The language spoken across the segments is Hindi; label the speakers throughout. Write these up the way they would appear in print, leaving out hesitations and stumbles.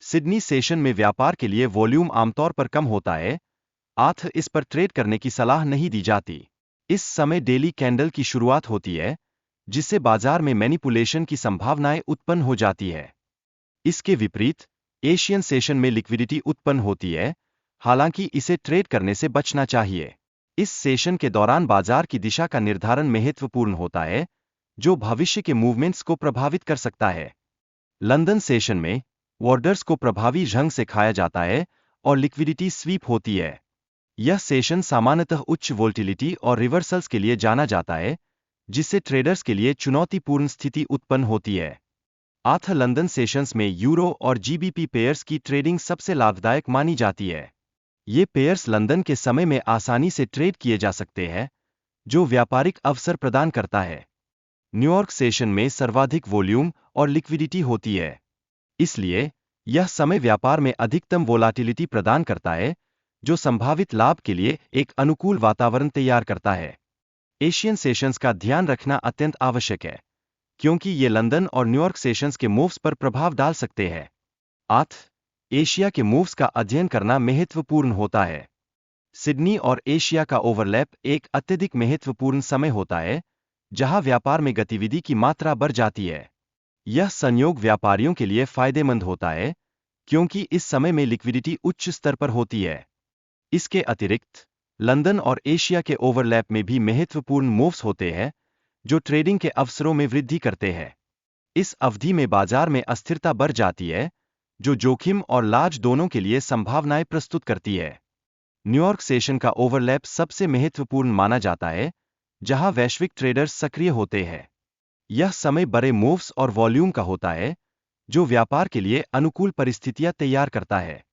Speaker 1: सिडनी सेशन में व्यापार के लिए वॉल्यूम आमतौर पर कम होता है, इस पर ट्रेड करने की सलाह नहीं दी जाती। इस समय डेली कैंडल की शुरुआत होती है, जिससे बाजार में मैनिपुलेशन की संभावनाएं उत्पन्न हो जाती है। इसके विपरीत एशियन सेशन में लिक्विडिटी उत्पन्न होती है, हालांकि इसे ट्रेड करने से बचना चाहिए। इस सेशन के दौरान बाजार की दिशा का निर्धारण महत्वपूर्ण होता है, जो भविष्य के मूवमेंट्स को प्रभावित कर सकता है। लंदन सेशन में ऑर्डर्स को प्रभावी ढंग से खाया जाता है और लिक्विडिटी स्वीप होती है। यह सेशन सामान्यतः उच्च वोल्टिलिटी और रिवर्सल्स के लिए जाना जाता है, जिससे ट्रेडर्स के लिए चुनौतीपूर्ण स्थिति उत्पन्न होती है। लंदन सेशंस में यूरो और जीबीपी पेयर्स की ट्रेडिंग सबसे लाभदायक मानी जाती है। ये पेयर्स लंदन के समय में आसानी से ट्रेड किए जा सकते हैं, जो व्यापारिक अवसर प्रदान करता है। न्यूयॉर्क सेशन में सर्वाधिक वॉल्यूम और लिक्विडिटी होती है, इसलिए यह समय व्यापार में अधिकतम वोलाटिलिटी प्रदान करता है, जो संभावित लाभ के लिए एक अनुकूल वातावरण तैयार करता है। एशियन सेशंस का ध्यान रखना अत्यंत आवश्यक है, क्योंकि ये लंदन और न्यूयॉर्क सेशंस के मूव्स पर प्रभाव डाल सकते हैं। एशिया के मूव्स का अध्ययन करना महत्वपूर्ण होता है। सिडनी और एशिया का ओवरलैप एक अत्यधिक महत्वपूर्ण समय होता है, जहां व्यापार में गतिविधि की मात्रा बढ़ जाती है। यह संयोग व्यापारियों के लिए फायदेमंद होता है, क्योंकि इस समय में लिक्विडिटी उच्च स्तर पर होती है। इसके अतिरिक्त लंदन और एशिया के ओवरलैप में भी महत्वपूर्ण मूव्स होते हैं, जो ट्रेडिंग के अवसरों में वृद्धि करते हैं। इस अवधि में बाजार में अस्थिरता बढ़ जाती है, जो जोखिम और लाभ दोनों के लिए संभावनाएं प्रस्तुत करती है। न्यूयॉर्क सेशन का ओवरलैप सबसे महत्वपूर्ण माना जाता है, जहां वैश्विक ट्रेडर्स सक्रिय होते हैं। यह समय बड़े मूव्स और वॉल्यूम का होता है, जो व्यापार के लिए अनुकूल परिस्थितियां तैयार करता है।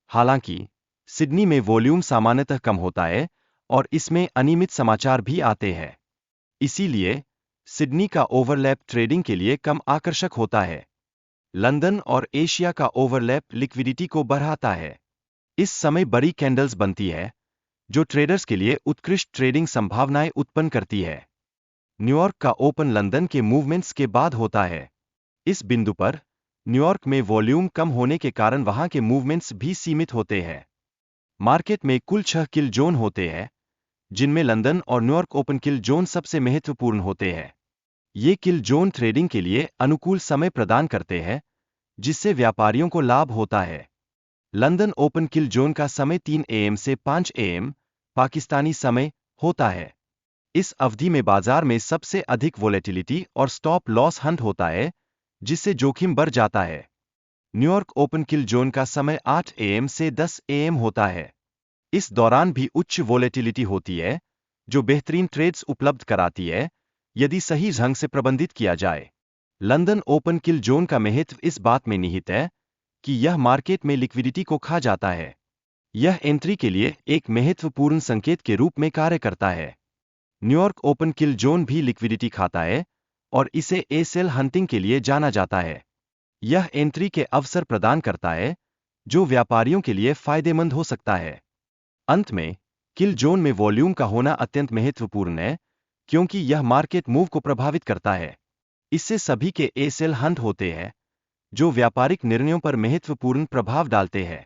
Speaker 1: हालांकि सिडनी में वॉल्यूम सामान्यतः कम होता है और इसमें अनियमित समाचार भी आते हैं। इसीलिए सिडनी का ओवरलैप ट्रेडिंग के लिए कम आकर्षक होता है। लंदन और एशिया का ओवरलैप लिक्विडिटी को बढ़ाता है। इस समय बड़ी कैंडल्स बनती है, जो ट्रेडर्स के लिए उत्कृष्ट ट्रेडिंग संभावनाएं उत्पन्न करती है। न्यूयॉर्क का ओपन लंदन के मूवमेंट्स के बाद होता है। इस बिंदु पर न्यूयॉर्क में वॉल्यूम कम होने के कारण वहां के मूवमेंट्स भी सीमित होते हैं। मार्केट में कुल 6 किल जोन होते हैं, जिनमें लंदन और न्यूयॉर्क ओपन किल जोन सबसे महत्वपूर्ण होते हैं। ये किल जोन ट्रेडिंग के लिए अनुकूल समय प्रदान करते हैं, जिससे व्यापारियों को लाभ होता है। लंदन ओपन किल जोन का समय 3 AM से 5 AM पाकिस्तानी समय होता है। इस अवधि में बाजार में सबसे अधिक वोलेटिलिटी और स्टॉप लॉस हंट होता है, जिससे जोखिम बढ़ जाता है। न्यूयॉर्क ओपन किल जोन का समय 8 AM से 10 AM होता है। इस दौरान भी उच्च वोलेटिलिटी होती है, जो बेहतरीन ट्रेड्स उपलब्ध कराती है, यदि सही ढंग से प्रबंधित किया जाए। लंदन ओपन किल जोन का महत्व इस बात में निहित है कि यह मार्केट में लिक्विडिटी को खा जाता है। यह एंट्री के लिए एक महत्वपूर्ण संकेत के रूप में कार्य करता है। न्यूयॉर्क ओपन किल जोन भी लिक्विडिटी खाता है और इसे सेल हंटिंग के लिए जाना जाता है। यह एंट्री के अवसर प्रदान करता है, जो व्यापारियों के लिए फायदेमंद हो सकता है। अंत में किल जोन में वॉल्यूम का होना अत्यंत महत्वपूर्ण है, क्योंकि यह मार्केट मूव को प्रभावित करता है। इससे सभी के सेल हंट होते हैं, जो व्यापारिक निर्णयों पर महत्वपूर्ण प्रभाव डालते हैं।